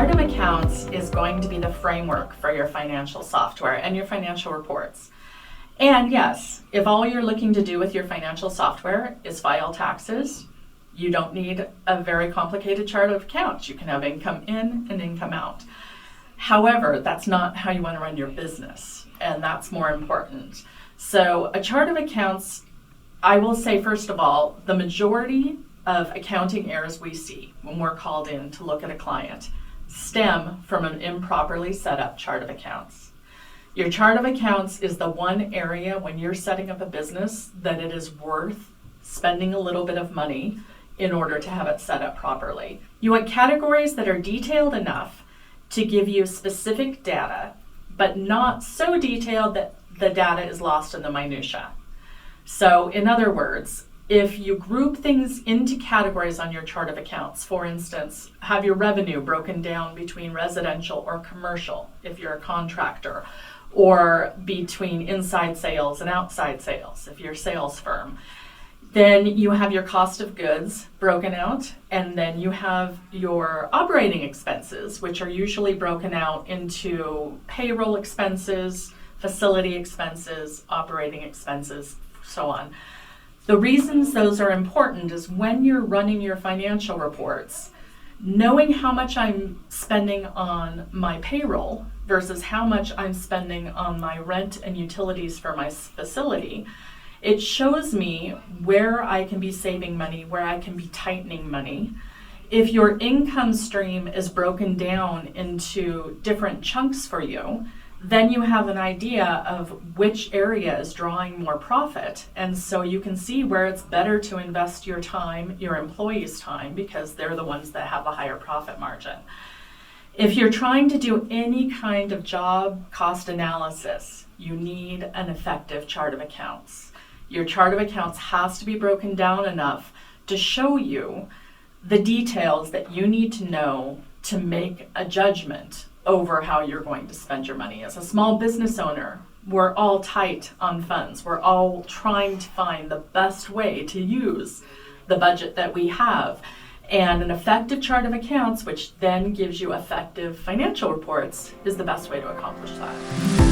chart of accounts is going to be the framework for your financial software and your financial reports. And yes, if all you're looking to do with your financial software is file taxes, you don't need a very complicated chart of accounts. You can have income in and income out. However, that's not how you want to run your business, and that's more important. So a chart of accounts, I will say first of all, the majority of accounting errors we see when we're called in to look at a client stem from an improperly set up chart of accounts. Your chart of accounts is the one area when you're setting up a business that it is worth spending a little bit of money in order to have it set up properly. You want categories that are detailed enough to give you specific data, but not so detailed that the data is lost in the minutia. So in other words, if you group things into categories on your chart of accounts, for instance, have your revenue broken down between residential or commercial if you're a contractor, or between inside sales and outside sales if you're a sales firm. Then you have your cost of goods broken out, and then you have your operating expenses, which are usually broken out into payroll expenses, facility expenses, operating expenses, so on. The reasons those are important is when you're running your financial reports, knowing how much I'm spending on my payroll versus how much I'm spending on my rent and utilities for my facility, it shows me where I can be saving money, where I can be tightening money. If your income stream is broken down into different chunks for you, then you have an idea of which area is drawing more profit. And so you can see where it's better to invest your time, your employees' time, because they're the ones that have a higher profit margin. If you're trying to do any kind of job cost analysis, you need an effective chart of accounts. Your chart of accounts has to be broken down enough to show you the details that you need to know to make a judgment over how you're going to spend your money. As a small business owner, we're all tight on funds. We're all trying to find the best way to use the budget that we have. And an effective chart of accounts, which then gives you effective financial reports, is the best way to accomplish that.